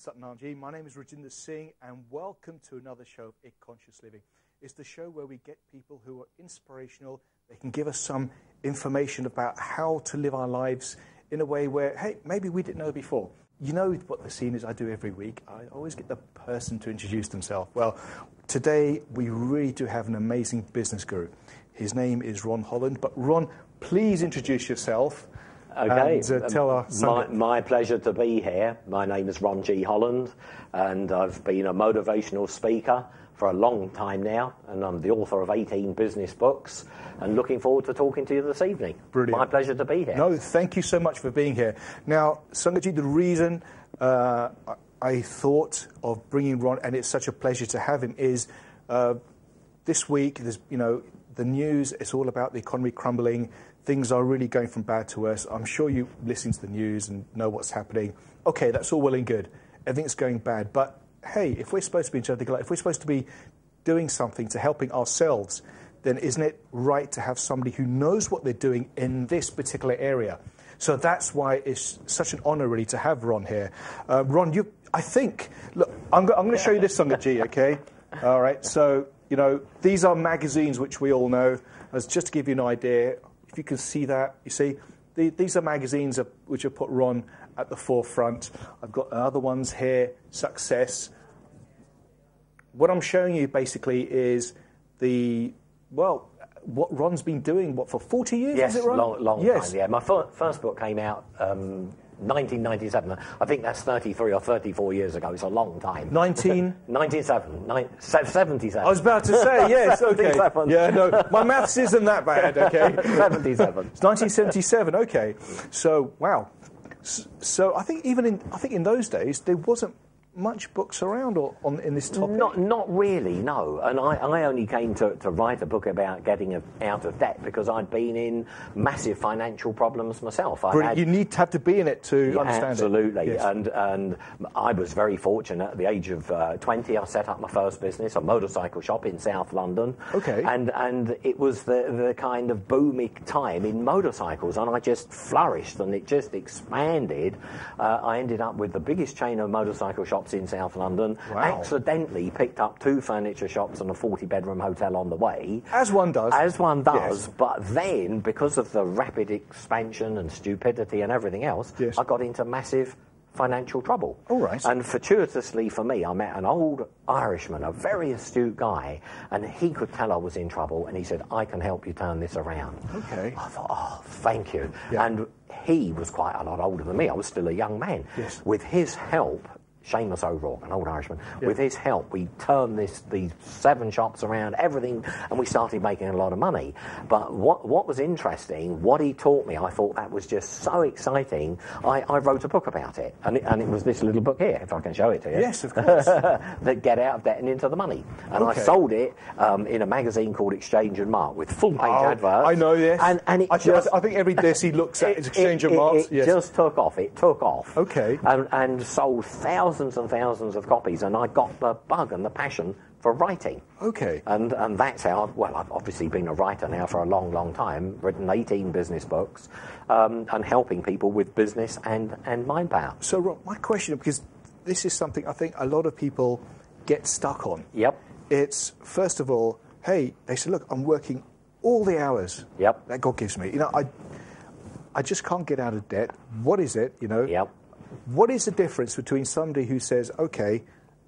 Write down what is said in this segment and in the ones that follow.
Ron G. My name is Rajinder Singh, and welcome to another show of It Conscious Living. It's the show where we get people who are inspirational. They can give us some information about how to live our lives in a way where, hey, maybe we didn't know before. You know what the scene is I do every week? I always get the person to introduce themselves. Well, today we really do have an amazing business guru. His name is Ron Holland. But Ron, please introduce yourself. Okay, and, tell us. My pleasure to be here. My name is Ron G Holland, and I've been a motivational speaker for a long time now, and I'm the author of 18 business books, and looking forward to talking to you this evening. Brilliant. My pleasure to be here. No, thank you so much for being here. Now, Sangaji, the reason I thought of bringing Ron, and it's such a pleasure to have him, is this week, there's, the news, it's all about the economy crumbling. Things are really going from bad to worse. I'm sure you listen to the news and know what's happening. Okay, that's all well and good. Everything's going bad. But, hey, if we're supposed to be in charge, if we're supposed to be doing something to helping ourselves, then isn't it right to have somebody who knows what they're doing in this particular area? So that's why it's such an honour, really, to have Ron here. Ron, I think, look, I'm going to show you this, Sangaji, okay? All right, so, these are magazines which we all know. As just to give you an idea, if you can see that, you see, these are magazines which have put Ron at the forefront. I've got other ones here, Success. What I'm showing you basically is what Ron's been doing, for 40 years? Yes, is it, Ron? long time, yeah. My first book came out 1997. I think that's 33 or 34 years ago. It's a long time. 77. I was about to say, yes, okay. Yeah, no, my maths isn't that bad, okay. 77. It's 1977, okay. So, wow. So I think in those days there wasn't much books around in this topic? Not really, no. And I only came to write a book about getting out of debt because I'd been in massive financial problems myself. You need to have to be in it to understand absolutely. it. Absolutely. Yes. And I was very fortunate. At the age of 20, I set up my first business, a motorcycle shop in South London. Okay. And it was the kind of booming time in motorcycles, and I just flourished, and it just expanded. I ended up with the biggest chain of motorcycle shops in South London. Wow. Accidentally picked up 2 furniture shops and a 40-bedroom hotel on the way. As one does. As one does. Yes. But then, because of the rapid expansion and stupidity and everything else, yes, I got into massive financial trouble. All right. And fortuitously for me, I met an old Irishman, a very astute guy, and he could tell I was in trouble, and he said, I can help you turn this around. Okay. I thought, oh, thank you. Yeah. And he was quite a lot older than me. I was still a young man. Yes. With his help, Seamus O'Rourke, an old Irishman, yeah, with his help, we turned these 7 shops around, everything, and we started making a lot of money. But what was interesting, what he taught me, I thought that was just so exciting, I wrote a book about it. And it was this little book here, if I can show it to you. Yes, of course. That Get Out of Debt and Into the Money. And okay, I sold it in a magazine called Exchange and Mark with full-page adverts. I know this. And I think every desk he looks at is Exchange and Mark. It just took off. It took off. Okay. And sold thousands and thousands of copies, and I got the bug and the passion for writing. Okay. And that's how, I've obviously been a writer now for a long, long time, written 18 business books, and helping people with business and mind power. So, Rob, my question, because this is something I think a lot of people get stuck on. Yep. It's, first of all, hey, they say, look, I'm working all the hours Yep. that God gives me. I just can't get out of debt. What is it, Yep. What is the difference between somebody who says, okay,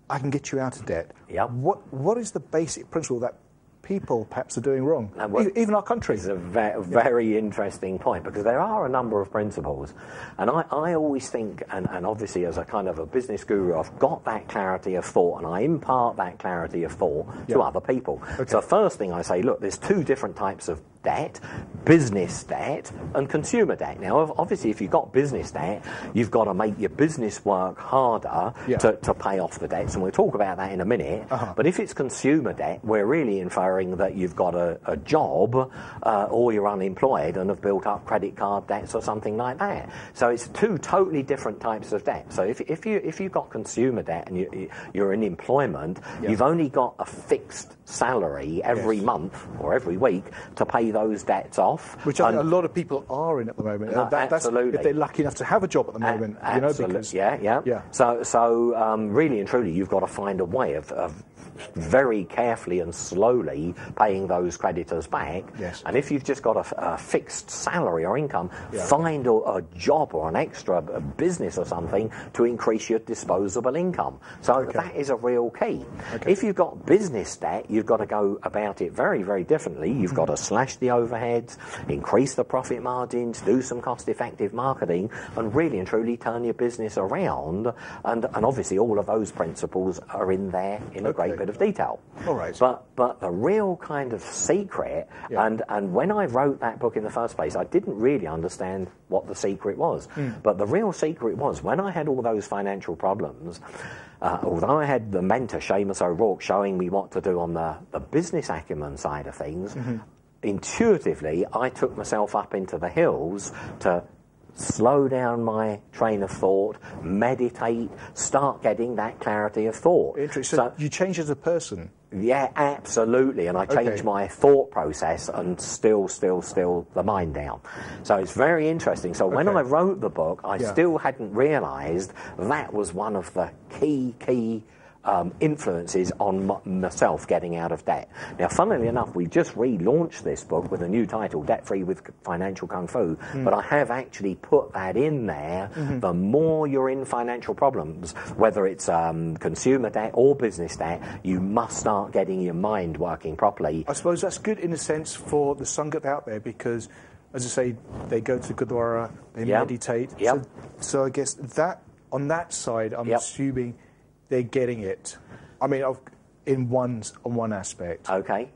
I can get you out of debt? Yep. What is the basic principle that people perhaps are doing wrong, even our country? It's a very interesting point, because there are a number of principles, and I always think, and obviously as a kind of a business guru, I've got that clarity of thought, and I impart that clarity of thought to other people. Okay. So first thing I say, look, there's 2 different types of debt: business debt and consumer debt. Now, obviously, if you've got business debt, you've got to make your business work harder to pay off the debts, and we'll talk about that in a minute. But if it's consumer debt, we're really inferring that you've got a job or you're unemployed and have built up credit card debts or something like that. So it's 2 totally different types of debt. So if you've got consumer debt and you're in employment, you've only got a fixed salary every month or every week to pay those debts off. Which a lot of people are in at the moment. Absolutely. That's if they're lucky enough to have a job at the moment. Absolutely. Because, yeah. So really and truly, you've got to find a way of very carefully and slowly paying those creditors back. Yes. And if you've just got a fixed salary or income, find a job or an extra business or something to increase your disposable income. So that is a real key. Okay. If you've got business debt, you've got to go about it very, very differently. You've got to slash the overheads, increase the profit margins, do some cost-effective marketing, and really and truly turn your business around. And obviously all of those principles are in there in a great bit of detail. All right. But the real kind of secret, and when I wrote that book in the first place, I didn't really understand what the secret was. But the real secret was, when I had all those financial problems, although I had the mentor, Seamus O'Rourke, showing me what to do on the business acumen side of things, intuitively I took myself up into the hills to slow down my train of thought, meditate, start getting that clarity of thought. Interesting. So you changed as a person? Yeah, absolutely. And I changed my thought process and still the mind down. So it's very interesting. So when I wrote the book, I still hadn't realised that was one of the key influences on myself getting out of debt. Now, funnily enough, we just relaunched this book with a new title, Debt Free with Financial Kung Fu, but I have actually put that in there. The more you're in financial problems, whether it's consumer debt or business debt, you must start getting your mind working properly. I suppose that's good in a sense for the Sangat out there, because, as I say, they go to Gurdwara, they meditate. So I guess that on that side, I'm assuming they're getting it. I mean, on one aspect. Okay.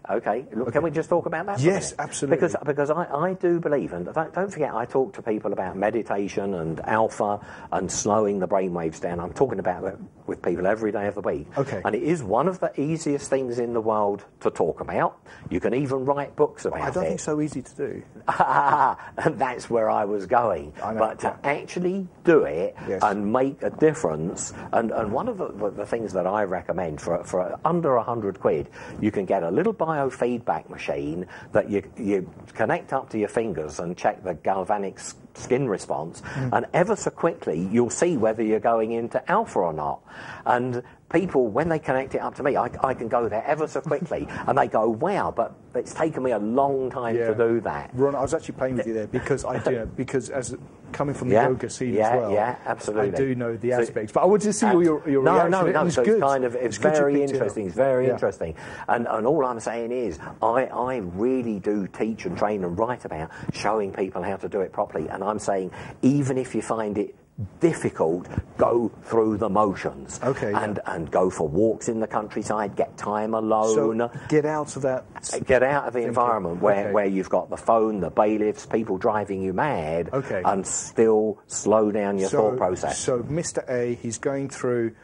Look, can we just talk about that? Yes, absolutely. Because I do believe, and don't forget, I talk to people about meditation and alpha and slowing the brainwaves down. I'm talking about that with people every day of the week. Okay. And it is one of the easiest things in the world to talk about. You can even write books about it. I don't think it's so easy to do. And that's where I was going. I know, but to actually do it and make a difference, and one of the things that I recommend for under £100, you can get a little biofeedback machine that you connect up to your fingers and check the galvanic skin response, and ever so quickly you'll see whether you're going into alpha or not. And people, when they connect it up to me, I can go there ever so quickly, and they go, wow, but it's taken me a long time to do that. Ron, I was actually playing with you there because I do, because as coming from the yoga scene as well, absolutely, I do know the aspects. But I wanted to see your reaction. No, so good. It's very interesting. It's very interesting. And all I'm saying is, I really do teach and train and write about showing people how to do it properly. And I'm saying, even if you find it difficult, go through the motions. And go for walks in the countryside, get time alone. So get out of that. Get out of the environment where you've got the phone, the bailiffs, people driving you mad, and still slow down your thought process. So Mr. A, he's going through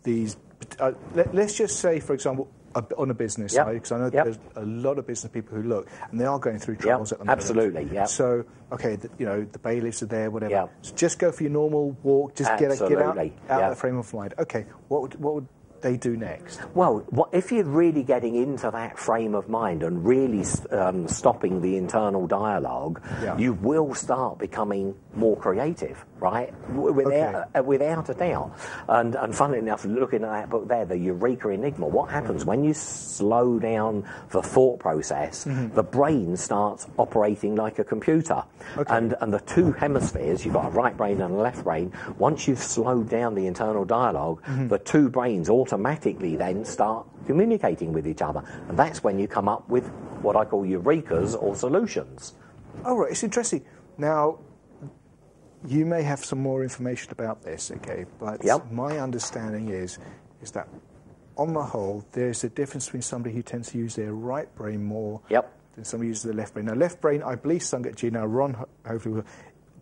these, let's just say, for example, on a business side, because I know there's a lot of business people who look, and they are going through troubles at the moment. Absolutely, So, the bailiffs are there, whatever. So just go for your normal walk, just get out of the frame of mind. Okay, what would they do next? Well, if you're really getting into that frame of mind and really stopping the internal dialogue, you will start becoming more creative, right? Without a doubt. And funnily enough, looking at that book there, the Eureka Enigma, what happens when you slow down the thought process, the brain starts operating like a computer. And the two hemispheres, you've got a right brain and a left brain, once you've slowed down the internal dialogue, the two brains automatically then start communicating with each other. And that's when you come up with what I call eurekas or solutions. Oh, right, it's interesting. Now, you may have some more information about this, but my understanding is that on the whole, there's a difference between somebody who tends to use their right brain more than somebody who uses their left brain. Now, left brain, I believe Sangat, now Ron hopefully will,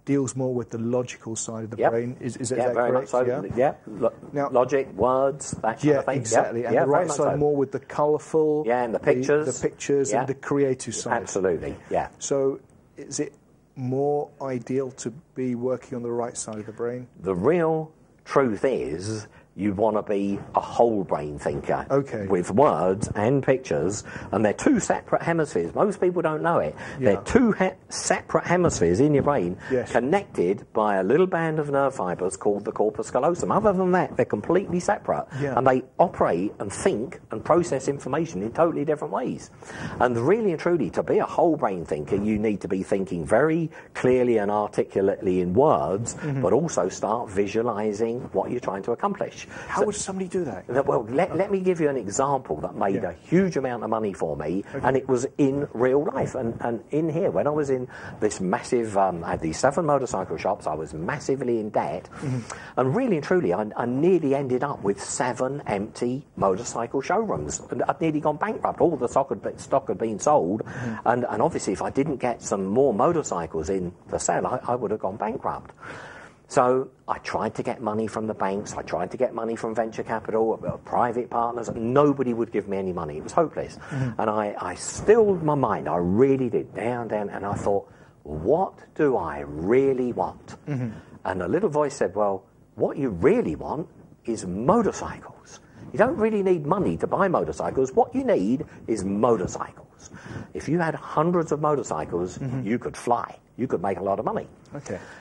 deals more with the logical side of the brain. Is that very correct? Much so. Now, logic, words, that kind of thing. Exactly. And the right side more with the colourful. And the pictures. The pictures and the creative side. Absolutely, So is it more ideal to be working on the right side of the brain? The real truth is you want to be a whole brain thinker with words and pictures, and they're two separate hemispheres. Most people don't know it. They're two separate hemispheres in your brain connected by a little band of nerve fibres called the corpus callosum. Other than that, they're completely separate, and they operate and think and process information in totally different ways. And really and truly, to be a whole brain thinker, you need to be thinking very clearly and articulately in words, but also start visualising what you're trying to accomplish. How would somebody do that? Well, let me give you an example that made a huge amount of money for me, and it was in real life. And in here, when I was in this massive, I had these 7 motorcycle shops, I was massively in debt, and really and truly, I nearly ended up with 7 empty motorcycle showrooms. And I'd nearly gone bankrupt. All the stock had been sold, and obviously if I didn't get some more motorcycles in the sale, I would have gone bankrupt. So I tried to get money from the banks, I tried to get money from venture capital, private partners. Nobody would give me any money. It was hopeless. And I stilled my mind, I really did, down, and I thought, what do I really want? And a little voice said, well, what you really want is motorcycles. You don't really need money to buy motorcycles. What you need is motorcycles. If you had hundreds of motorcycles, you could fly. You could make a lot of money.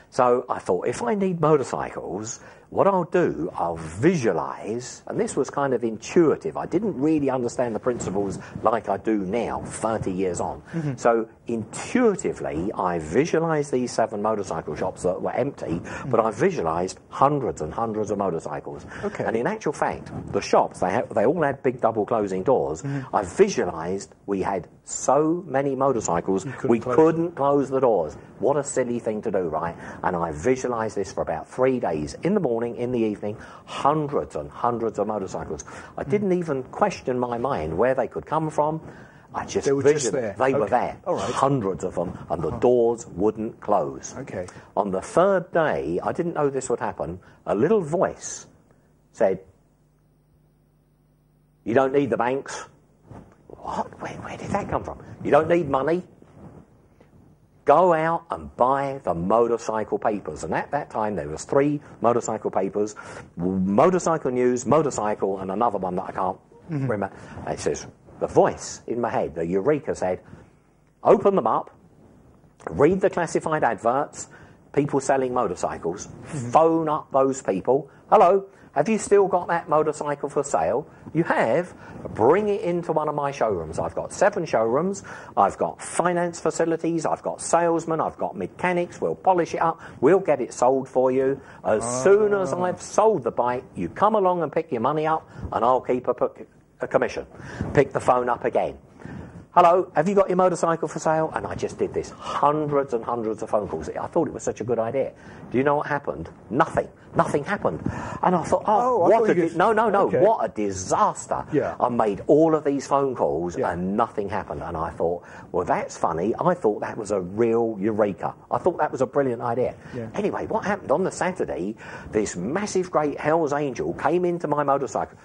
So I thought, if I need motorcycles, what I'll do, I'll visualise, and this was kind of intuitive. I didn't really understand the principles like I do now, 30 years on. So intuitively, I visualised these 7 motorcycle shops that were empty, but I visualised hundreds and hundreds of motorcycles. And in actual fact, the shops, they all had big double closing doors. I visualised we had so many motorcycles, we couldn't close the doors. What a silly thing to do, right? And I visualised this for about 3 days, in the morning, in the evening, hundreds and hundreds of motorcycles. I didn't even question my mind where they could come from. I just They were just there. They were there, hundreds of them, and the doors wouldn't close. On the 3rd day, I didn't know this would happen, a little voice said, you don't need the banks. What? Where did that come from? You don't need money. Go out and buy the motorcycle papers. And at that time, there was 3 motorcycle papers, Motorcycle News, Motorcycle, and another one that I can't remember. And it says, the voice in my head, the Eureka said, open them up, read the classified adverts, people selling motorcycles, phone up those people. Hello, have you still got that motorcycle for sale? You have. Bring it into one of my showrooms. I've got 7 showrooms. I've got finance facilities. I've got salesmen. I've got mechanics. We'll polish it up. We'll get it sold for you. As soon as I've sold the bike, you come along and pick your money up, and I'll keep a commission. Pick the phone up again. Hello, have you got your motorcycle for sale? And I just did this, hundreds and hundreds of phone calls. I thought it was such a good idea. Do you know what happened? Nothing. Nothing happened. And I thought, what a disaster. I made all of these phone calls and nothing happened. And I thought, well, that's funny. I thought that was a real eureka. I thought that was a brilliant idea. Anyway, what happened on the Saturday, this massive, great Hell's Angel came into my motorcycle.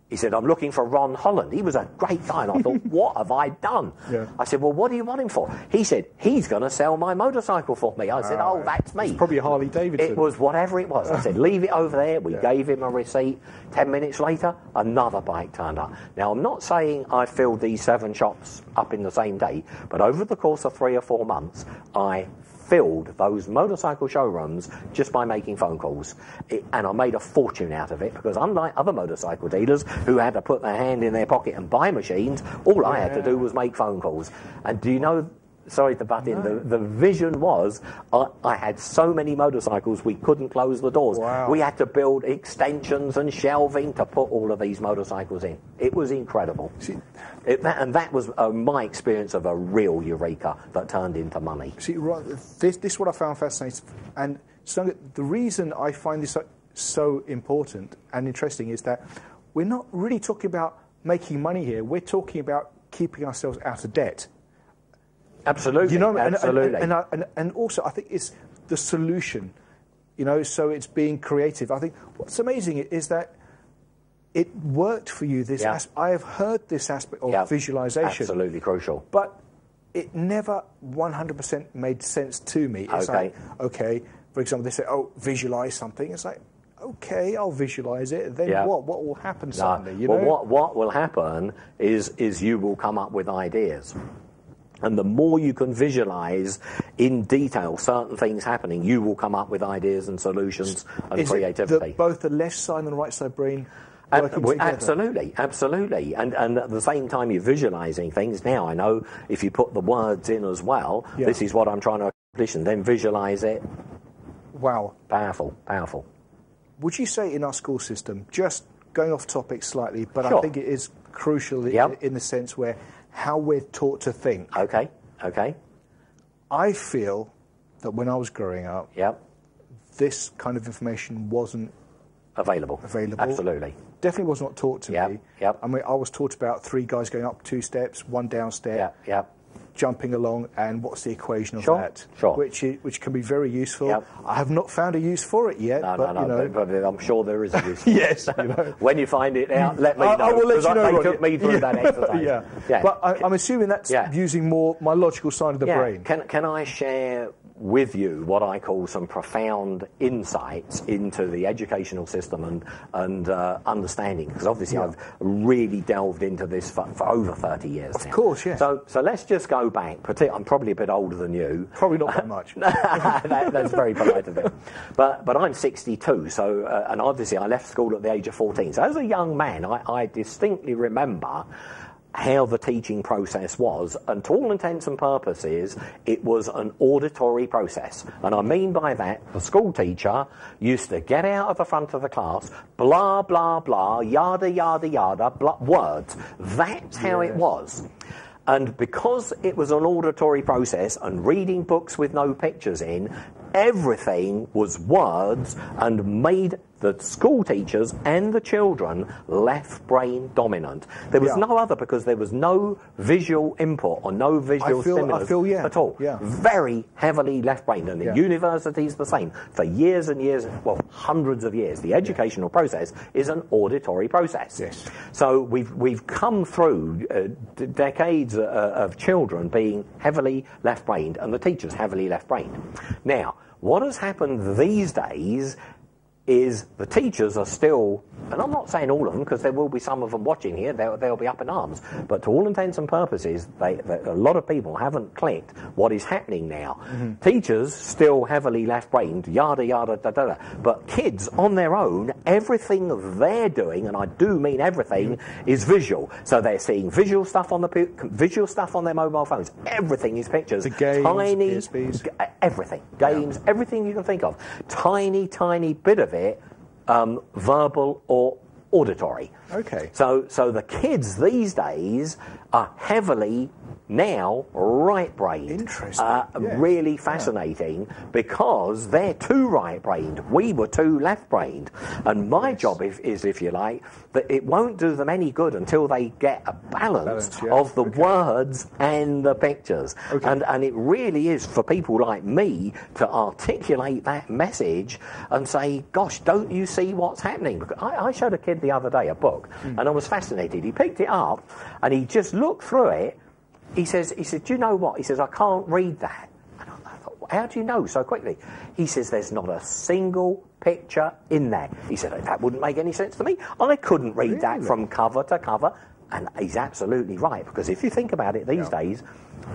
He said, I'm looking for Ron Holland. He was a great guy. And I thought, what have I done? I said, well, what do you want him for? He said, he's going to sell my motorcycle for me. I said, oh, that's me. It's probably a Harley Davidson. It was whatever it was. I said, leave it over there. We gave him a receipt. 10 minutes later, another bike turned up. Now, I'm not saying I filled these 7 shops up in the same day, but over the course of 3 or 4 months, I filled those motorcycle showrooms just by making phone calls. And I made a fortune out of it, because unlike other motorcycle dealers who had to put their hand in their pocket and buy machines, all I had to do was make phone calls. And do you know, sorry to butt in, the vision was, I had so many motorcycles we couldn't close the doors. We had to build extensions and shelving to put all of these motorcycles in. It was incredible. That was my experience of a real eureka that turned into money. See, Ron, this is what I found fascinating. And so the reason I find this so important and interesting is that we're not really talking about making money here. We're talking about keeping ourselves out of debt. Absolutely, you know, absolutely. And also, I think it's the solution, you know, so it's being creative. I think what's amazing is that it worked for you. I have heard this aspect of visualization. Absolutely crucial. But it never 100% made sense to me. It's like, okay, for example, they say, oh, visualize something. It's like, okay, I'll visualise it. Then what will happen suddenly? You well, know? what will happen is you will come up with ideas. And the more you can visualise in detail certain things happening, you will come up with ideas and solutions and creativity. Both the left side and the right side brain working together? Absolutely, absolutely. And at the same time you're visualising things, now I know if you put the words in as well, this is what I'm trying to accomplish, and then visualise it. Wow. Powerful, powerful. Would you say in our school system, just going off topic slightly, but I think it is crucial in the sense where how we're taught to think. Okay, okay. I feel that when I was growing up, this kind of information wasn't available. Absolutely. Definitely was not taught to me. I mean, I was taught about 3 guys going up 2 steps, 1 down step. Jumping along, and what's the equation of that? Which can be very useful. I have not found a use for it yet. No, but I'm sure there is a use for yes, it. When you find it out, let me know. I will let you know. They took me through that exercise. But I'm assuming that's using more my logical side of the brain. Can I share with you what I call some profound insights into the educational system and understanding? Because obviously I've really delved into this for over 30 years now. Of course, yes. So let's just go back. I'm probably a bit older than you. Probably not that much. That's very polite of you. But I'm 62, so and obviously I left school at the age of 14. So as a young man, I distinctly remember how the teaching process was, and to all intents and purposes, it was an auditory process. And I mean by that, the school teacher used to get out of the front of the class, blah, blah, blah, yada, yada, yada, blah, words. That's how it was. And because it was an auditory process and reading books with no pictures in, everything was words and made the school teachers and the children left brain dominant. There was no other, because there was no visual input or no visual stimulus at all. Very heavily left brain. And the universities the same. For years and years, well, hundreds of years, the educational process is an auditory process. So we've come through decades of children being heavily left-brained and the teachers heavily left-brained. Now, what has happened these days is the teachers are still, and I'm not saying all of them, because there will be some of them watching here, they'll be up in arms, but to all intents and purposes, a lot of people haven't clicked what is happening now. Teachers still heavily left-brained, yada, yada, da, da, da. But kids, on their own, everything they're doing, and I do mean everything, is visual. So they're seeing visual stuff on their mobile phones. Everything is pictures. The games, tiny, PSPs. Everything. Games, everything you can think of. Tiny, tiny bit of it, verbal or auditory. Okay. So the kids these days are heavily now right-brained. Interesting. Really fascinating, because they're too right-brained. We were too left-brained. And my job is, if you like, that it won't do them any good until they get a balance of the words and the pictures. And it really is for people like me to articulate that message and say, gosh, don't you see what's happening? I showed a kid the other day a book, and I was fascinated. He picked it up and he just looked through it. He said, do you know what? He says, I can't read that. And I thought, how do you know so quickly? He says, there's not a single picture in there. He said, that wouldn't make any sense to me. I couldn't read that from cover to cover. And he's absolutely right, because if you think about it these days,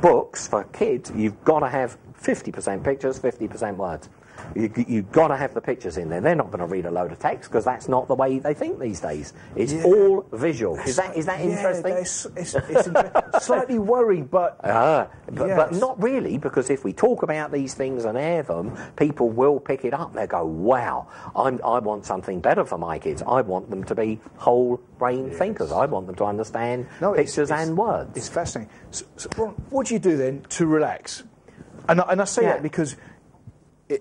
books for kids, you've got to have 50% pictures, 50% words. You've got to have the pictures in there. They're not going to read a load of text, because that's not the way they think these days. It's all visual. Is that interesting? It's slightly worrying, but not really, because if we talk about these things and air them, people will pick it up. They'll go, wow, I want something better for my kids. I want them to be whole brain thinkers. I want them to understand pictures and words. It's fascinating. So, Ron, what do you do then to relax? And I say that because,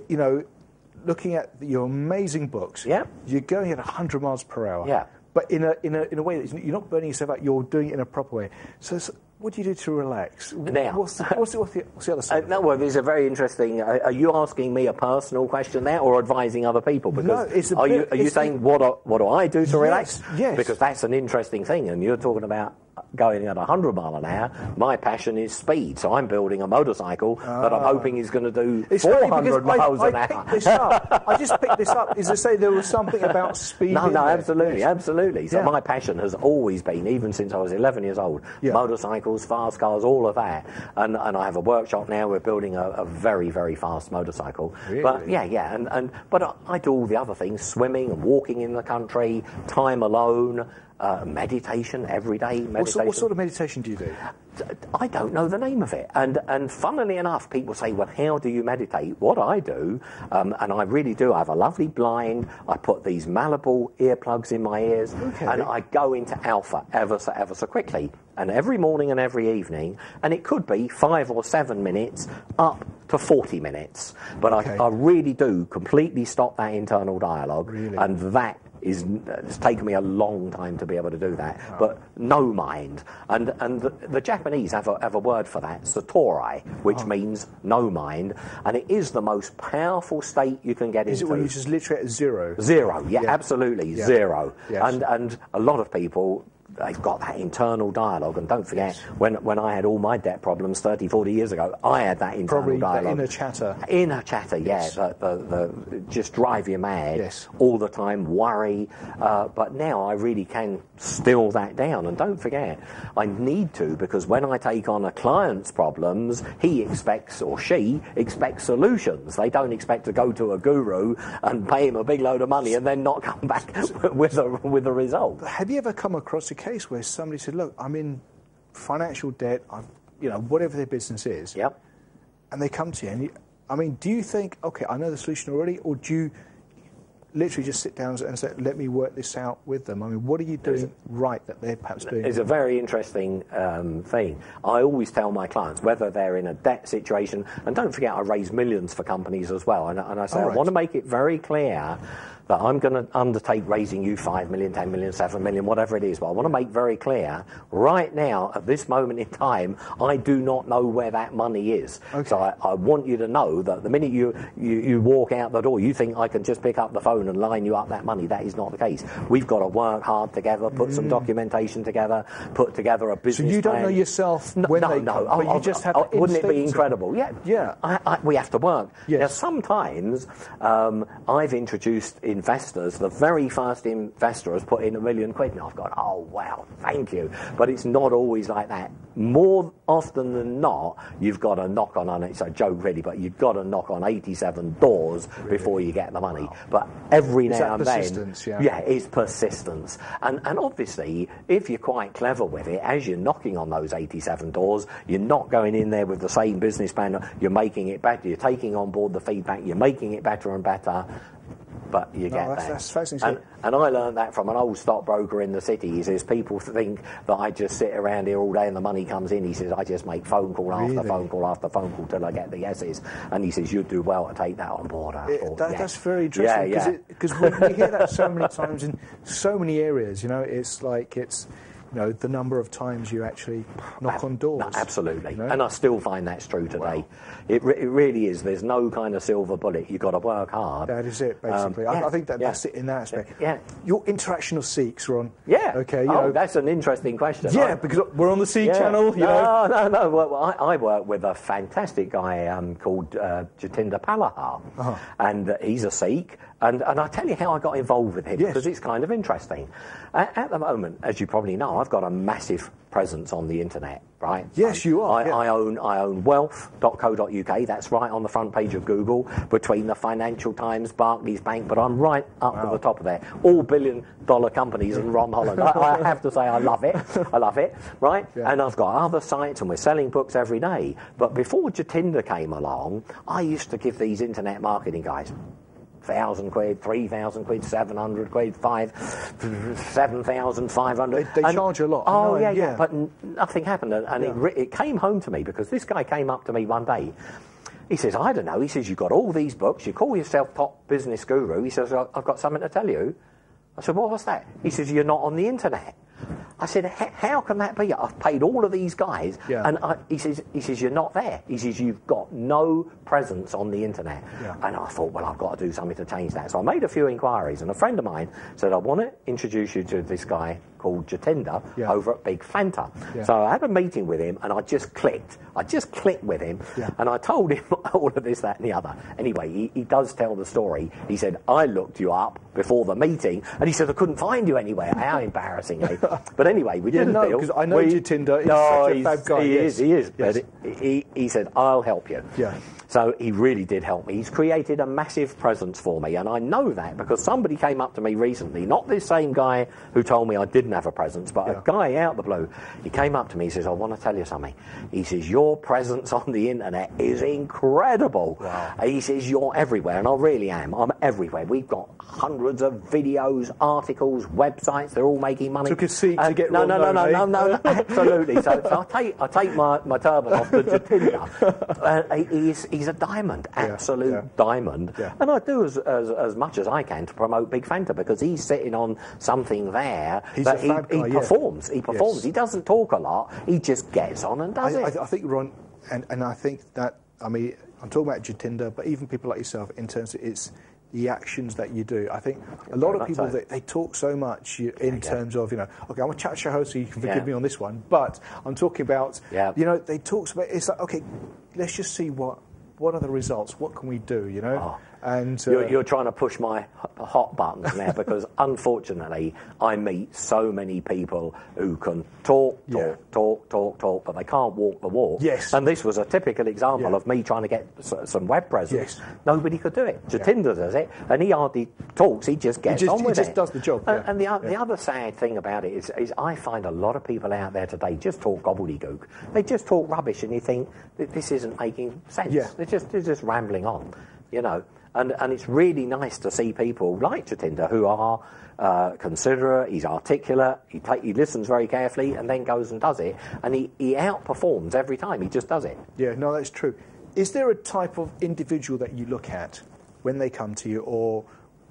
you know, looking at your amazing books, you're going at 100 miles per hour. But in a way that you're not burning yourself out, you're doing it in a proper way. So what do you do to relax? Now, what's the other side? Well, there's a very interesting. Are you asking me a personal question there, or advising other people? Because are you saying what do I do to relax? Yes. Because that's an interesting thing, and you're talking about going at 100 mile an hour. My passion is speed, so I'm building a motorcycle that I'm hoping is going to do 400 miles an hour. I just picked this up. Is to say there was something about speed? No, absolutely. So my passion has always been, even since I was 11 years old, motorcycles, fast cars, all of that. And I have a workshop now. We're building a very, very fast motorcycle. Really? But but I do all the other things: swimming and walking in the country, time alone. Meditation, everyday meditation. What sort of meditation do you do? I don't know the name of it. And funnily enough, people say, well, how do you meditate? What I do, and I really do, I have a lovely blind, I put these malleable earplugs in my ears, and I go into alpha ever so quickly. And every morning and every evening, and it could be 5 or 7 minutes up to 40 minutes. But I really do completely stop that internal dialogue, and that it's taken me a long time to be able to do that, but no mind. And the Japanese have a word for that, satori, which means no mind, and it is the most powerful state you can get into. Is it when you just literally at zero? Zero, absolutely, zero. Yes. And a lot of people, they've got that internal dialogue, and don't forget, when I had all my debt problems 30, 40 years ago, I had that internal dialogue. Probably the inner chatter, yes. The just drive you mad all the time, worry, but now I really can still that down. And don't forget, I need to, because when I take on a client's problems, he expects, or she expects, solutions. They don't expect to go to a guru and pay him a big load of money and then not come back with a result. Have you ever come across a case where somebody said, look, I'm in financial debt, whatever their business is, and they come to you, and do you think, okay, I know the solution already, or do you literally just sit down and say, let me work this out with them? What are you doing right that they're perhaps doing? It's a very interesting thing. I always tell my clients, whether they're in a debt situation, and don't forget, I raise millions for companies as well, and I say, I want to make it very clear that I'm going to undertake raising you 5 million, 10 million, 7 million, whatever it is. But I want to make very clear, right now, at this moment in time, I do not know where that money is. So I want you to know that the minute you walk out the door, you think I can just pick up the phone and line you up that money. That is not the case. We've got to work hard together, put some documentation together, put together a business plan. So you don't know yourself when they come, but you just have wouldn't it be incredible? We have to work. Yes. Now, sometimes I've introduced investors, the very first investor has put in £1 million, and I've gone, oh wow, thank you. But it's not always like that. More often than not, you've got to knock on it's a joke really, but you've got to knock on 87 doors before you get the money. But every now and then, it's persistence. And obviously, if you're quite clever with it, as you're knocking on those 87 doors, you're not going in there with the same business plan, you're making it better, you're taking on board the feedback, you're making it better and better. But you get that. That's fascinating. And I learned that from an old stockbroker in the city. He says, people think that I just sit around here all day and the money comes in. He says, I just make phone call after phone call after phone call till I get the yeses. And he says, you'd do well to take that on board. That's very interesting. Because we hear that so many times in so many areas. It's like the number of times you actually knock on doors. No, absolutely. And I still find that's true today. Wow. It really is. There's no kind of silver bullet. You've got to work hard. That is it, basically. I think that's it in that aspect. Yeah. Your interaction of Sikhs, Ron. Yeah. Okay. That's an interesting question. Yeah, because we're on the Sikh channel. No. Well, I work with a fantastic guy called Jatinder Palahar, and he's a Sikh. And I'll tell you how I got involved with him, because it's kind of interesting. At the moment, as you probably know, I've got a massive presence on the internet, right? Yes, you are. I own wealth.co.uk. That's right on the front page of Google, between the Financial Times, Barclays Bank, but I'm right up at the top of there. All billion-dollar companies and Ron Holland. I have to say I love it. Right? Yeah. And I've got other sites, and we're selling books every day. But before Jatinder came along, I used to give these internet marketing guys 1,000 quid, 3,000 quid, 700 quid, 7,500. They charge a lot. But nothing happened. And it came home to me, because this guy came up to me one day. He says, I don't know. He says, you've got all these books. You call yourself top business guru. He says, I've got something to tell you. I said, what was that? He says, you're not on the internet. I said, how can that be? I've paid all of these guys. Yeah. And he says, you're not there. He says, you've got no presence on the internet. Yeah. And I thought, well, I've got to do something to change that. So I made a few inquiries, and a friend of mine said, I want to introduce you to this guy called Jatinder over at Big Fanta. Yeah. So I had a meeting with him, and I just clicked with him, and I told him all of this, that, and the other. Anyway, he does tell the story. He said, I looked you up before the meeting, and he said, I couldn't find you anywhere. How embarrassing, eh? But anyway, we did a deal. Because I know Jatinder. He's such a fab guy. He is. Yes. But he said, I'll help you. Yeah. So he really did help me. He's created a massive presence for me, and I know that because somebody came up to me recently, not this same guy who told me I didn't have a presence, but a guy out the blue. He came up to me, he says, I want to tell you something. He says, your presence on the internet is incredible. Wow. He says, you're everywhere, and I really am. I'm everywhere. We've got hundreds of videos, articles, websites, they're all making money. Took a seat to get no, absolutely. So I take my turban off to Jatinder. He's a diamond, absolute diamond. Yeah. And I do as much as I can to promote Big Fanta because he's sitting on something there that he performs. He performs. Yes. He doesn't talk a lot. He just gets on and does it. I think, Ron, and I think that, I mean, I'm talking about Jatinder, but even people like yourself, in terms of it's the actions that you do. I think a lot of people, they talk so much in terms of, okay, I'm a chat show host, so you can forgive me on this one, but I'm talking about, they talk about, it's like, okay, let's just see what are the results, what can we do, And you're trying to push my hot buttons now because unfortunately I meet so many people who can talk, but they can't walk the walk. Yes. And this was a typical example of me trying to get some web presence. Yes. Nobody could do it. Jatinder does it, and he hardly talks. He just gets on with it. He just does the job. And the other sad thing about it is I find a lot of people out there today just talk gobbledygook. They just talk rubbish, and you think that this isn't making sense. Yeah. They're just rambling on, And it's really nice to see people like Jatinder who are considerate, he's articulate, he listens very carefully and then goes and does it. And he outperforms every time, he just does it. Yeah, no, that's true. Is there a type of individual that you look at when they come to you or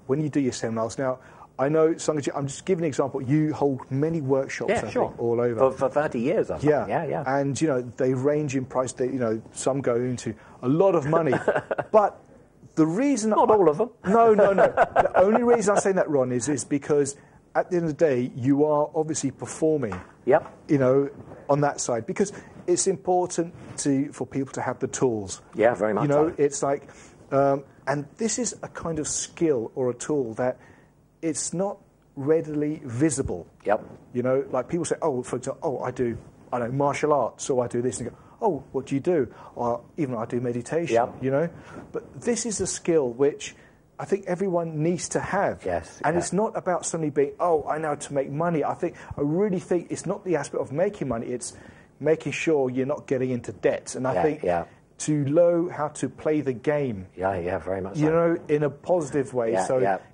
when you do your seminars? Now, I know, Sangaji, I'm just giving an example. You hold many workshops, I think, all over. For 30 years, I think. Yeah. And, they range in price. Some go into a lot of money. But the reason... Not all of them. No. The only reason I'm saying that, Ron, is because at the end of the day, you are obviously performing, on that side. Because it's important for people to have the tools. Yeah, very much so. It's like... and this is a kind of skill or a tool that it's not readily visible. Yep. Like people say, for example, I do martial arts, so I do this. And you go, oh, what do you do? Or even I do meditation, But this is a skill which I think everyone needs to have. Yes. And it's not about suddenly being, I know to make money. I really think it's not the aspect of making money, it's making sure you're not getting into debt. And I think to know how to play the game. Yeah, very much so. In a positive way.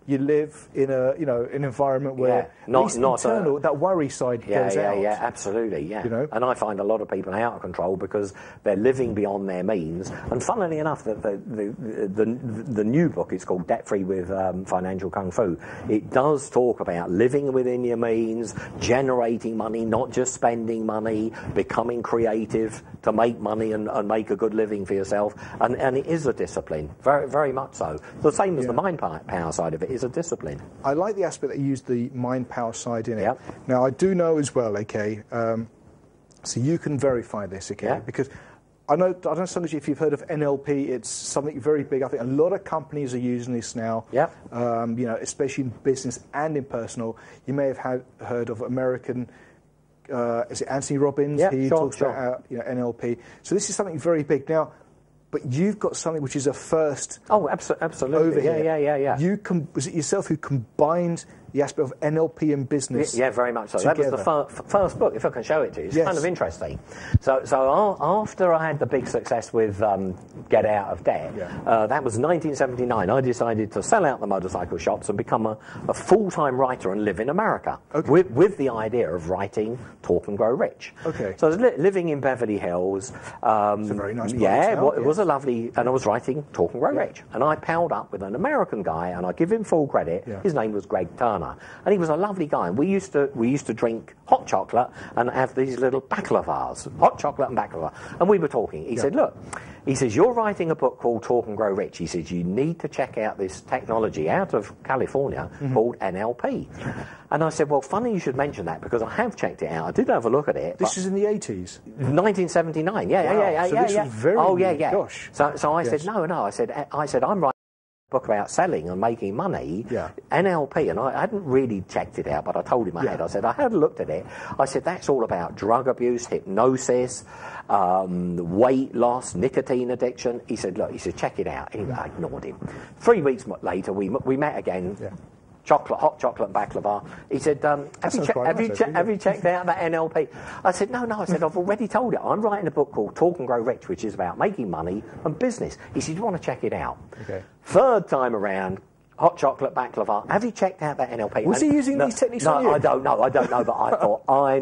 You live in an environment where not internal, that worry side goes out. Yeah, absolutely, And I find a lot of people out of control because they're living beyond their means. And funnily enough, the new book, it's called Debt Free with Financial Kung Fu. It does talk about living within your means, generating money, not just spending money, becoming creative to make money and make a good living for yourself. And it is a discipline, very, very much so. The same as the mind power side of it is a discipline. I like the aspect that you use the mind power side in it. Yep. Now, I do know as well, so you can verify this, because I don't know, Sangaji, if you've heard of NLP, it's something very big. I think a lot of companies are using this now, especially in business and in personal. You may have heard of American... is it Anthony Robbins? Yeah, he talks about NLP. So this is something very big. Now, but you've got something which is a first. Oh, absolutely. Over here. Yeah. Was it yourself who combined the aspect of NLP and business? Yeah, very much so. Together. That was the first book, if I can show it to you. It's kind of interesting. So after I had the big success with Get Out of Debt, that was 1979, I decided to sell out the motorcycle shops and become a full-time writer and live in America with the idea of writing Talk and Grow Rich. Okay. So I was living in Beverly Hills. It's a very nice place now. It was a lovely... And I was writing Talk and Grow Rich. And I palled up with an American guy, and I give him full credit. His name was Greg Turner. corner, and he was a lovely guy. And we used to drink hot chocolate and have these little baklavas, hot chocolate and baklava. And we were talking. He said, look, he says, you're writing a book called Talk and Grow Rich. He says, you need to check out this technology out of California called NLP. And I said, well, funny you should mention that, because I have checked it out. I did have a look at it. This is in the 80s? 1979, yeah. So this was very... Oh, yeah. Gosh. So I said, no. I said, I'm writing a book about selling and making money, NLP, and I hadn't really checked it out, but I told him I had. I said, I had looked at it. I said, that's all about drug abuse, hypnosis, weight loss, nicotine addiction. He said, look, check it out. Anyway, I ignored him. 3 weeks later, we met again. Hot chocolate and baklava. He said, have you checked out that NLP? I said, no. I said, I've already told you. I'm writing a book called Talk and Grow Rich, which is about making money and business. He said, you want to check it out? Okay. Third time around, hot chocolate baklava. Have you checked out that NLP? Was he using these techniques on you? I don't know, but I thought I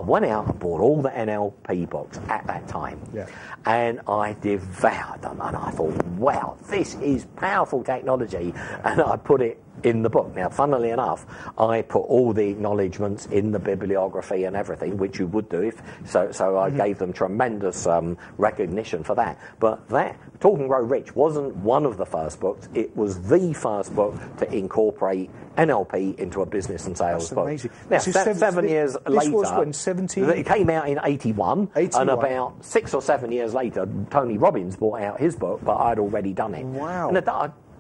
went out and bought all the NLP books at that time. Yeah. And I devoured them, and I thought, wow, this is powerful technology. And I put it in the book. Now, funnily enough, I put all the acknowledgements in the bibliography and everything, which you would do so I gave them tremendous recognition for that. But that Talk and Grow Rich wasn't one of the first books. It was the first book to incorporate NLP into a business and sales book. Amazing. Now, 7 years later, this was when 17. It came out in 81, and about 6 or 7 years later, Tony Robbins brought out his book, but I'd already done it. Wow. And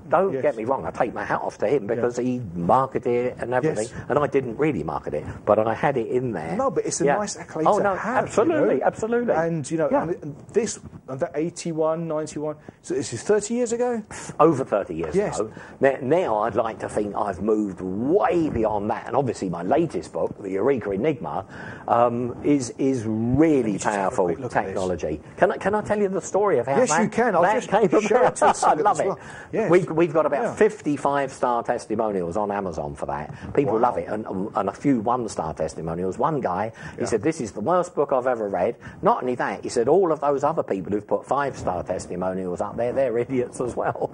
don't get me wrong, I take my hat off to him, because he marketed it and everything, and I didn't really market it, but I had it in there. No, but it's a nice accolade to have. Absolutely. And, and this, that 81, 91, so this is 30 years ago? Over 30 years ago. Now I'd like to think I've moved way beyond that, and obviously my latest book, The Eureka Enigma, is really powerful technology. Can I tell you the story of how that came about? Yes, you can. I love it. Well. Yes. We've got about 55-star testimonials on Amazon for that. People love it, and a few 1-star testimonials. One guy, he said, this is the worst book I've ever read. Not only that, he said, all of those other people who've put 5-star testimonials up there, they're idiots as well.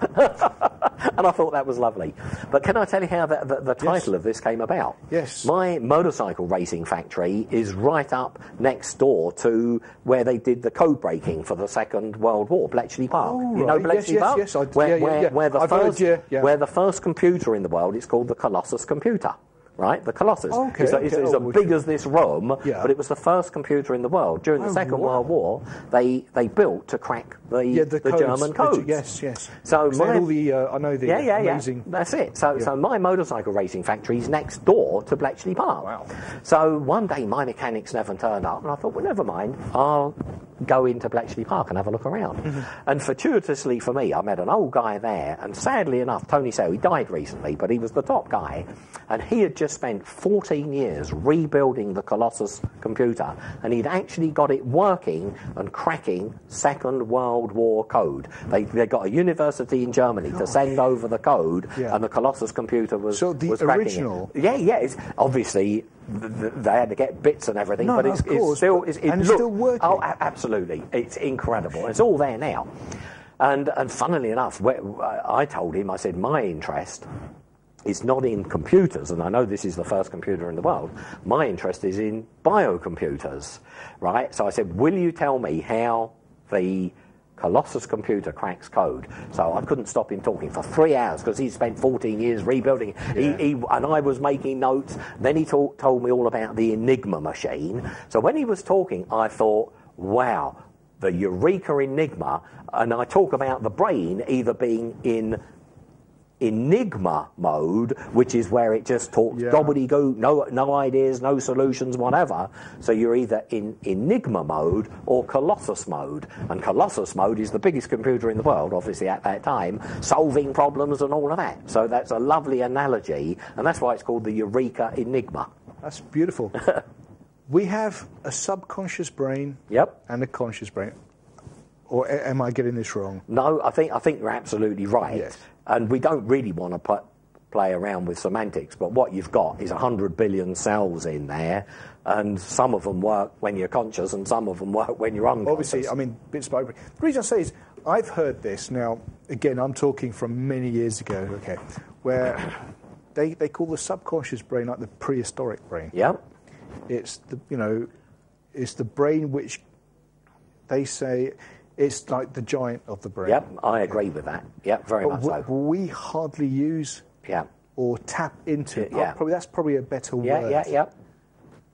And I thought that was lovely. But can I tell you how the title of this came about? Yes. My motorcycle racing factory is right up next door to where they did the code breaking for the Second World War, Bletchley Park. Oh, you know Bletchley Park? Yes, Where the first computer in the world is called the Colossus computer, right? The Colossus. It's as big as this room, but it was the first computer in the world. During the Second World War, they built to crack the German codes. Yes. So I know the amazing... That's it. So my motorcycle racing factory is next door to Bletchley Park. Wow. So one day my mechanics never turned up, and I thought, well, never mind, I'll go into Bletchley Park and have a look around. And fortuitously for me, I met an old guy there, and sadly enough, Tony Sale, he died recently, but he was the top guy, and he had just spent 14 years rebuilding the Colossus computer, and he'd actually got it working and cracking Second World War code. They got a university in Germany to send over the code, and the Colossus computer was cracking original. It. Yeah. It's obviously they had to get bits and everything, but it's still working. Oh, absolutely, it's incredible. It's all there now. And funnily enough, I told him, I said, my interest is not in computers, and I know this is the first computer in the world. My interest is in biocomputers, right? So I said, will you tell me how the Colossus computer cracks code? So I couldn't stop him talking for 3 hours, because he spent 14 years rebuilding it. And I was making notes. Then he told me all about the Enigma machine. So when he was talking, I thought, wow, the Eureka Enigma. And I talk about the brain either being in Enigma mode, which is where it just talks gobbledygook, no ideas, no solutions, whatever. So you're either in Enigma mode or Colossus mode. And Colossus mode is the biggest computer in the world, obviously, at that time, solving problems and all of that. So that's a lovely analogy, and that's why it's called the Eureka Enigma. That's beautiful. We have a subconscious brain and a conscious brain. Or am I getting this wrong? No, I think you're absolutely right. Yes. And we don't really want to play around with semantics, but what you've got is 100 billion cells in there, and some of them work when you're conscious and some of them work when you're unconscious. Obviously, I mean, bits by bit. The reason I say is, I've heard this, now, again, I'm talking from many years ago, where they call the subconscious brain like the prehistoric brain. Yeah. It's it's the brain which they say it's like the giant of the brain. Yep, I agree with that. Yep, very much so. We hardly use or tap into it. Yeah. That's probably a better word. Yeah.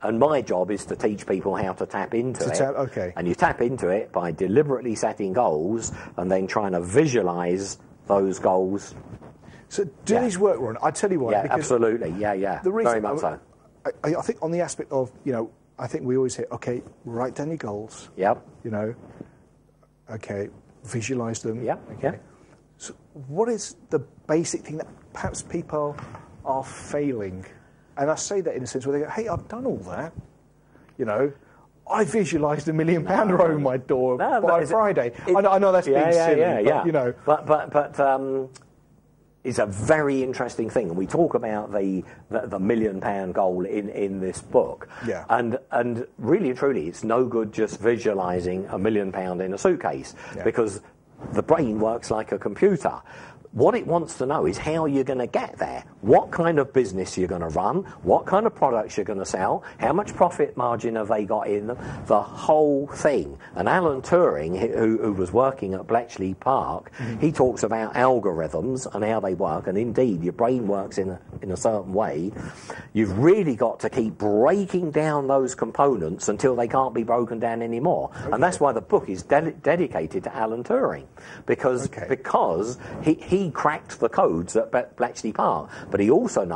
And my job is to teach people how to tap into it. Okay. And you tap into it by deliberately setting goals and then trying to visualize those goals. So do these work, Ron? I tell you why. Yeah, absolutely. Yeah. The reason, very much so. I think on the aspect of, I think we always say, okay, write down your goals. Yep. Okay, visualize them. Yep. Okay. So what is the basic thing that perhaps people are failing? And I say that in a sense where they go, hey, I've done all that. I visualised £1 million over my door by Friday. I know that's being silly, but it's a very interesting thing, and we talk about the £1 million goal in this book. Yeah. And really and truly, it's no good just visualising £1 million in a suitcase because the brain works like a computer. What it wants to know is how you're going to get there, what kind of business you're going to run, what kind of products you're going to sell, how much profit margin have they got in them, the whole thing. And Alan Turing, who was working at Bletchley Park, he talks about algorithms and how they work, and indeed your brain works in a certain way. You've really got to keep breaking down those components until they can't be broken down anymore. Okay. And that's why the book is dedicated to Alan Turing, because he cracked the codes at Bletchley Park, but he also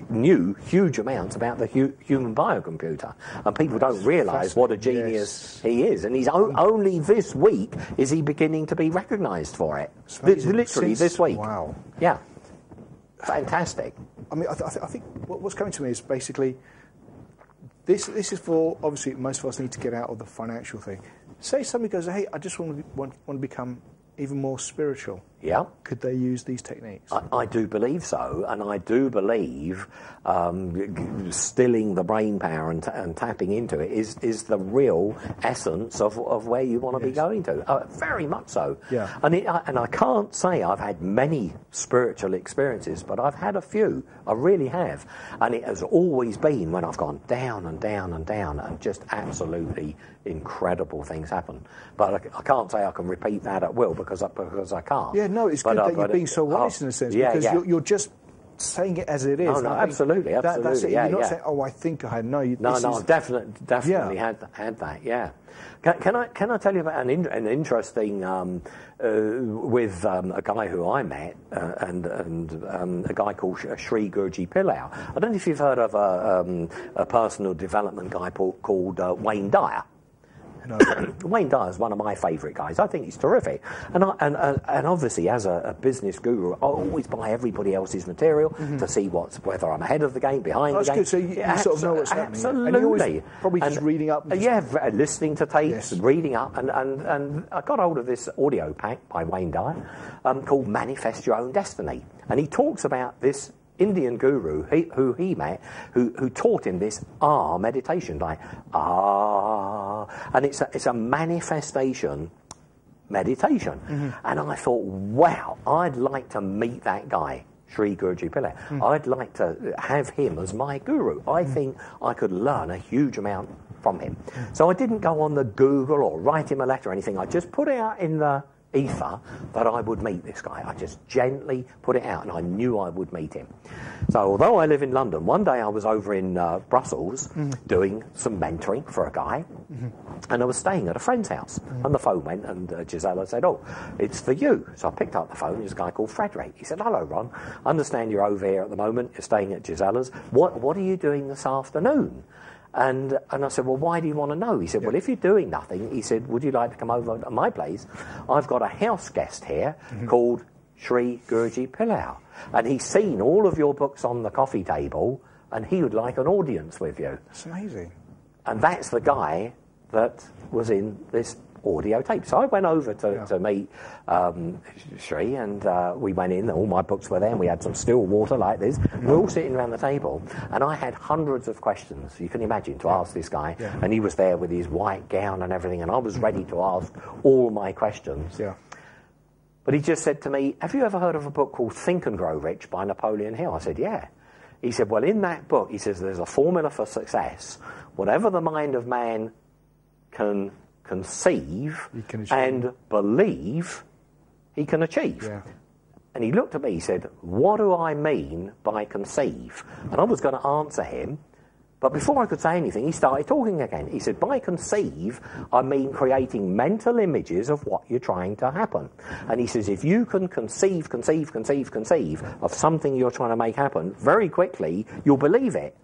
knew huge amounts about the human biocomputer, and people don't realise what a genius he is. And he's only this week is he beginning to be recognised for it. Literally this week. Wow. Yeah. Fantastic. I mean, I think what's coming to me is basically this is for, obviously, most of us need to get out of the financial thing. Say somebody goes, hey, I just want to become even more spiritual. Yeah. Could they use these techniques? I do believe so, and I do believe stilling the brain power and tapping into it is the real essence of where you want to be going to. Very much so. Yeah. And I can't say I've had many spiritual experiences, but I've had a few. I really have. And it has always been when I've gone down and down and down, and just absolutely incredible things happen. But I can't say I can repeat that at will because I can't. Yeah, no, it's good that you're being so honest in a sense, because you're just saying it as it is. Oh, no, absolutely. That's it. You're not saying, oh, I think I had. No, I've definitely had that, yeah. Can I tell you about an interesting with a guy who I met and a guy called Sri Gurji Pillau. I don't know if you've heard of a personal development guy called Wayne Dyer. No. Wayne Dyer is one of my favourite guys. I think he's terrific. And obviously, as a business guru, I always buy everybody else's material to see whether I'm ahead of the game, behind the game. That's good. So you sort of know what's happening. Absolutely. And you're always probably just reading up. Listening to tapes, reading up. And I got hold of this audio pack by Wayne Dyer called Manifest Your Own Destiny. And he talks about this Indian guru who he met, who taught him this meditation, like and it's a manifestation meditation. And I thought, wow, I'd like to meet that guy, Sri Gurji Pillau. I'd like to have him as my guru. I think I could learn a huge amount from him. So I didn't go on the Google or write him a letter or anything. I just put it out in the ether that I would meet this guy. I just gently put it out, and I knew I would meet him. So although I live in London, one day I was over in Brussels doing some mentoring for a guy, and I was staying at a friend's house, and the phone went, and Gisela said, oh, it's for you. So I picked up the phone. There's a guy called Frederick. He said, hello, Ron. I understand you're over here at the moment. You're staying at Gisela's. What are you doing this afternoon? And I said, well, why do you want to know? He said, well, if you're doing nothing, he said, would you like to come over to my place? I've got a house guest here called Sri Gurji Pillau. And he's seen all of your books on the coffee table, and he would like an audience with you. That's amazing. And that's the guy that was in this audio tape. So I went over to meet Sri, and we went in, all my books were there, and we had some still water like this. We're all sitting around the table, and I had hundreds of questions, you can imagine, to ask this guy, and he was there with his white gown and everything, and I was ready to ask all my questions. But he just said to me, have you ever heard of a book called Think and Grow Rich by Napoleon Hill? I said, yeah. He said, well, in that book, he says, there's a formula for success. Whatever the mind of man can conceive and believe, he can achieve. Yeah. And he looked at me, he said, what do I mean by conceive? And I was going to answer him, but before I could say anything, he started talking again. He said, by conceive, I mean creating mental images of what you're trying to happen. And he says, if you can conceive of something you're trying to make happen, very quickly, you'll believe it,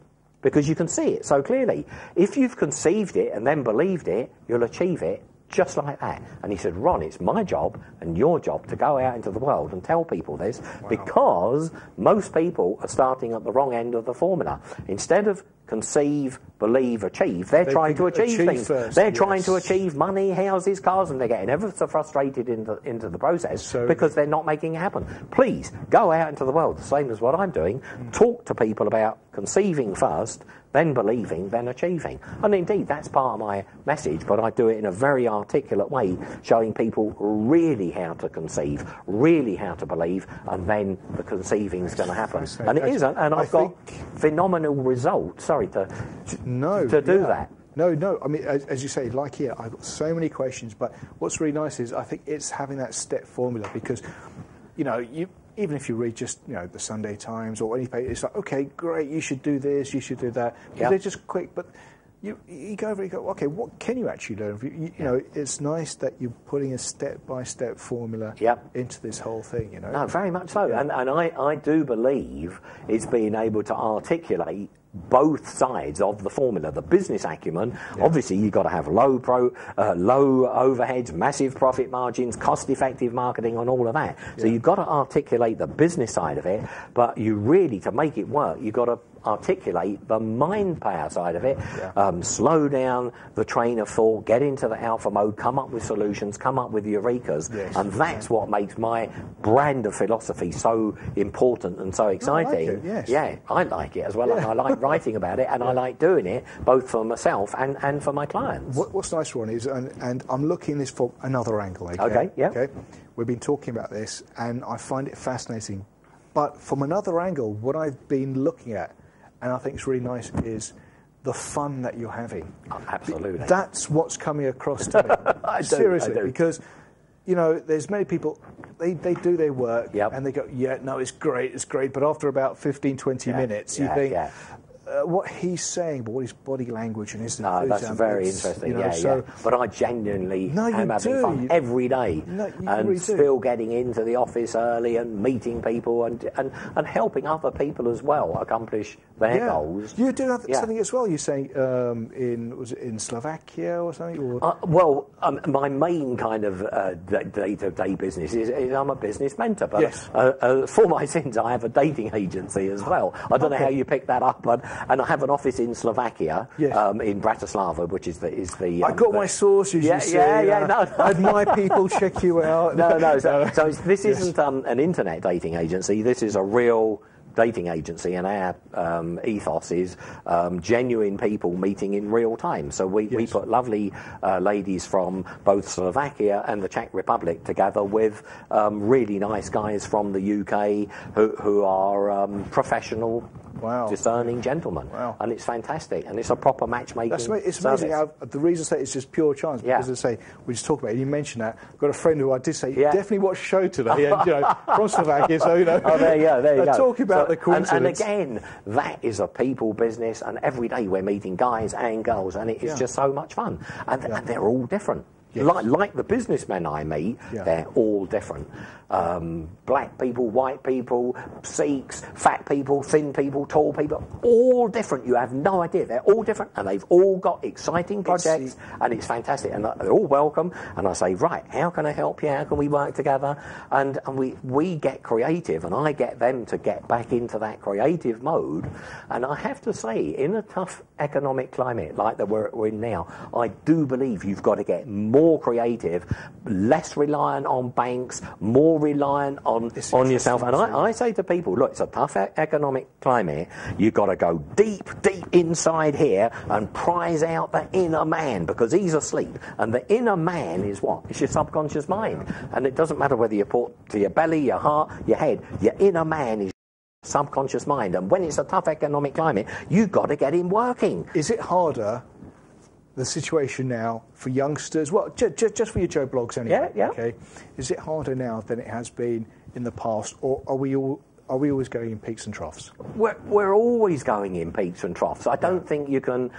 because you can see it so clearly. If you've conceived it and then believed it, you'll achieve it just like that. And he said, Ron, it's my job and your job to go out into the world and tell people this, because most people are starting at the wrong end of the formula. Instead of conceive, believe, achieve, they're trying to achieve things. First, they're trying to achieve money, houses, cars, and they're getting ever so frustrated into the process because they're not making it happen. Please, go out into the world, the same as what I'm doing. Talk to people about conceiving first, then believing, then achieving. And indeed, that's part of my message, but I do it in a very articulate way, showing people really how to conceive, really how to believe, and then the conceiving is going to happen. And it isn't, and I've got phenomenal results, to do that. No. I mean, as you say, like here, I've got so many questions, but what's really nice is I think it's having that step formula, because, even if you read just, the Sunday Times or any paper, it's like, okay, great, you should do this, you should do that. Yep. They're just quick, but you go over and you go, okay, what can you actually learn? You know, it's nice that you're putting a step-by-step formula into this whole thing, No, very much so. Yeah. And I do believe it's being able to articulate both sides of the formula. The business acumen, obviously you've got to have low overheads, massive profit margins, cost-effective marketing and all of that. So you've got to articulate the business side of it, but you really, to make it work, you've got to articulate the mind power side of it, slow down the train of thought, get into the alpha mode, come up with solutions, come up with eurekas, and that's what makes my brand of philosophy so important and so exciting. I like it, Yeah, I like it as well, and I like writing about it, and I like doing it both for myself and for my clients. What's nice, Ron, is, and I'm looking at this from another angle. Okay, we've been talking about this, and I find it fascinating, but from another angle, what I've been looking at, and I think it's really nice, is the fun that you're having. Oh, absolutely. That's what's coming across to me. Seriously, because, there's many people, they do their work, and they go, it's great, but after about 15, 20 minutes, you think, what he's saying, but what his body language and his enthusiasm. No, that's very interesting. But I genuinely am having fun every day, and really still getting into the office early and meeting people and helping other people as well accomplish their goals. You do have something as well. You're saying was it in Slovakia or something? Or? My main kind of day-to-day business is I'm a business mentor. But for my sins, I have a dating agency as well. I don't know how you pick that up, and I have an office in Slovakia, in Bratislava, which is the. I got my sources. No. I had my people check you out. No. So this isn't an internet dating agency. This is a real dating agency, and our ethos is genuine people meeting in real time. So we put lovely ladies from both Slovakia and the Czech Republic together with really nice guys from the UK who are professional, discerning gentlemen. And it's fantastic, and it's a proper matchmaking It's amazing how the reason I say it's just pure chance, because as I say, we just talk about it, you mentioned that. I've got a friend who I did say, definitely watch the show today, and from Slovakia, so there you go. Talking about the coincidence. And again, that is a people business, and every day we're meeting guys and girls, and it is just so much fun. And they're all different. Like the businessmen I meet, they're all different. Black people, white people, Sikhs, fat people, thin people, tall people, all different. You have no idea. They're all different, and they've all got exciting projects, and it's fantastic. And they're all welcome. And I say, right, how can I help you? How can we work together? And we get creative, and I get them to get back into that creative mode. And I have to say, in a tough economic climate like that we're in now, I do believe you've got to get more more creative, less reliant on banks, more reliant on yourself. And I say to people, look, it's a tough economic climate. You've got to go deep, deep inside here and prize out the inner man, because he's asleep. And the inner man is what? It's your subconscious mind. And it doesn't matter whether you put to your belly, your heart, your head. Your inner man is subconscious mind. And when it's a tough economic climate, you've got to get him working. Is it harder, the situation now, for youngsters? Well, just for your Joe blogs anyway. Yeah. Okay. Is it harder now than it has been in the past, or are we always going in peaks and troughs? We're always going in peaks and troughs. I don't think you can.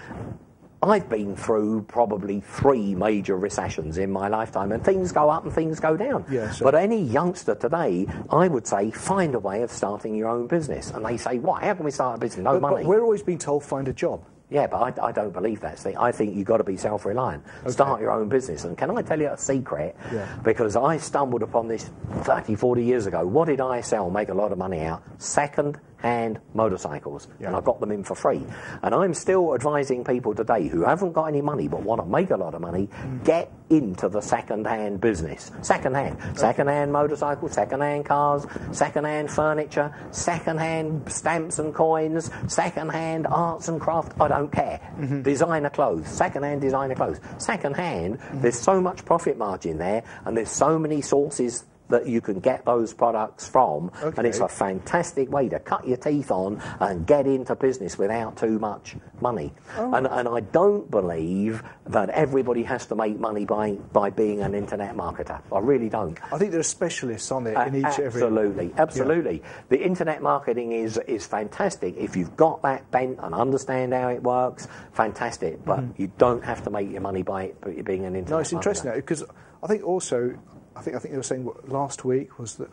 I've been through probably 3 major recessions in my lifetime, and things go up and things go down. Yeah, but any youngster today, I would say, find a way of starting your own business. And they say, what? How can we start a business? No money. But we're always being told, find a job. Yeah, but I don't believe that, Steve. I think you've got to be self-reliant. Okay. Start your own business. And can I tell you a secret? Yeah. Because I stumbled upon this 30, 40 years ago. What did I sell, make a lot of money out? Second-hand motorcycles. Yeah. And I got them in for free. And I'm still advising people today who haven't got any money but want to make a lot of money, get into the second-hand business. Second-hand. Okay. Second-hand motorcycles, second-hand cars, second-hand furniture, second-hand stamps and coins, second-hand arts and craft. I don't care. Designer clothes, second-hand designer clothes. Second-hand, there's so much profit margin there, and there's so many sources that you can get those products from, and it's a fantastic way to cut your teeth on and get into business without too much money. And I don't believe that everybody has to make money by being an internet marketer. I really don't. I think there are specialists on it in each Absolutely. Yeah. The internet marketing is fantastic. If you've got that bent and understand how it works, fantastic. But you don't have to make your money by being an internet marketer. No, it's interesting because I think also, I think they were saying last week was that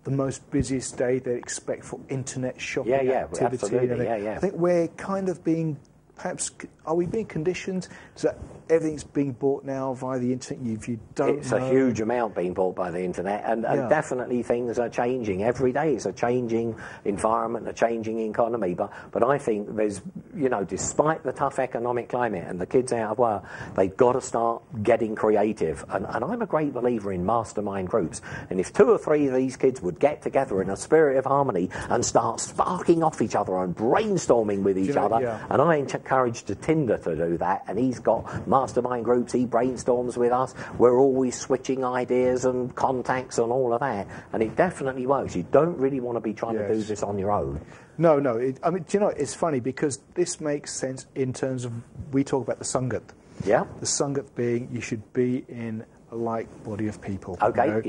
the most busiest day they expect for internet shopping activity. Absolutely. I think we're kind of being, perhaps, are we being conditioned so that everything's being bought now via the internet? If you don't It's a huge amount being bought by the internet, and definitely things are changing every day. It's a changing environment, a changing economy, but I think there's, despite the tough economic climate and the kids out of work, they've got to start getting creative, and I'm a great believer in mastermind groups, and if 2 or 3 of these kids would get together in a spirit of harmony and start sparking off each other and brainstorming with each other, and I encourage Tinder to do that, and he's got mastermind groups, he brainstorms with us, we're always switching ideas and contacts and all of that, and it definitely works. You don't really want to be trying to do this on your own. No. I mean, do you know, it's funny because this makes sense in terms of, we talk about the Sangat. Yeah. The Sangat being, you should be in a like body of people. Okay,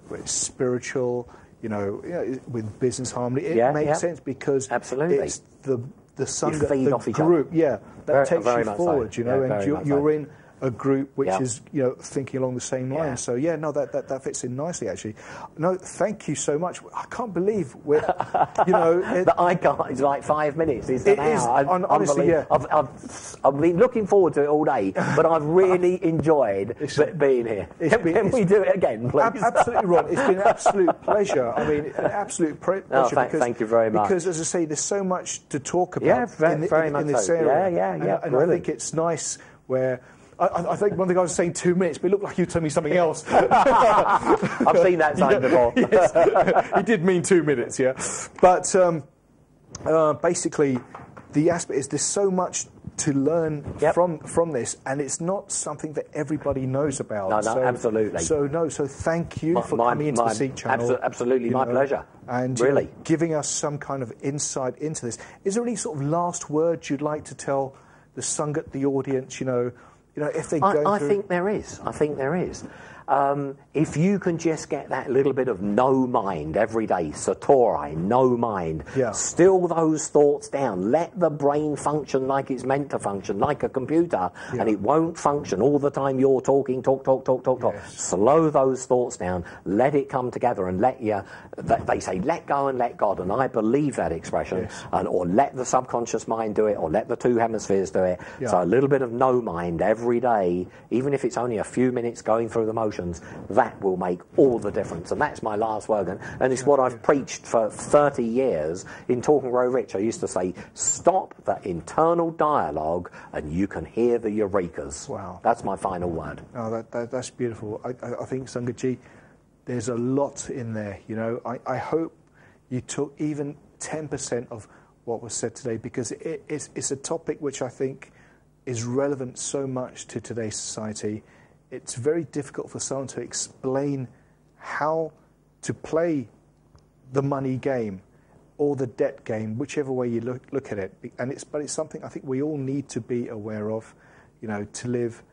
Where it's spiritual, with business harmony. It makes sense because it's the Sangat, the group, that takes you forward, and you're in a group which is, thinking along the same lines. So that fits in nicely, actually. No, thank you so much. I can't believe we're, the icon is like 5 minutes. It's an hour. Honestly, I've been looking forward to it all day, but I've really enjoyed being here. Can we do it again, please? Absolutely, Ron. It's been an absolute pleasure. I mean, an absolute pleasure. Thank you very much. Because, as I say, there's so much to talk about in this area. And I think it's nice where... I think one of the guys was saying 2 minutes, but it looked like you told me something else. I've seen that sign before. Yes, he did mean 2 minutes, But basically, the aspect is there's so much to learn from this, and it's not something that everybody knows about. No, absolutely. So thank you for coming into the Sikh channel. Absolutely, my pleasure. And really giving us some kind of insight into this. Is there any sort of last words you'd like to tell the Sangat, the audience, if they go I think there is. If you can just get that little bit of no mind every day, Satori, no mind, still those thoughts down, let the brain function like it's meant to function, like a computer, and it won't function all the time you're talking, talk. Slow those thoughts down, let it come together, and they say let go and let God, and I believe that expression, or let the subconscious mind do it, or let the 2 hemispheres do it. So a little bit of no mind every day, even if it's only a few minutes going through the motions, conversations, that will make all the difference. And that's my last word. And it's what I've preached for 30 years in Talk and Grow Rich. I used to say, stop the internal dialogue and you can hear the eurekas. Wow. That's my final word. Oh, that's beautiful. I think, Sangatji, there's a lot in there. You know, I hope you took even 10% of what was said today, because it's a topic which I think is relevant so much to today's society. It's very difficult for someone to explain how to play the money game or the debt game, whichever way you look at it. But it's something I think we all need to be aware of, you know, to live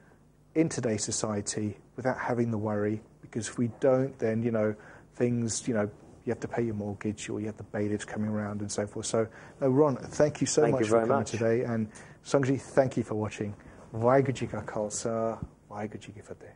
in today's society without having the worry. Because if we don't, then, you know, things, you know, you have to pay your mortgage, or you have the bailiffs coming around and so forth. So, no, Ron, thank you so much for coming today. And Sangatji, thank you for watching. Vaheguru Ji Ka Khalsa, Vaheguru Ji Ki Fateh.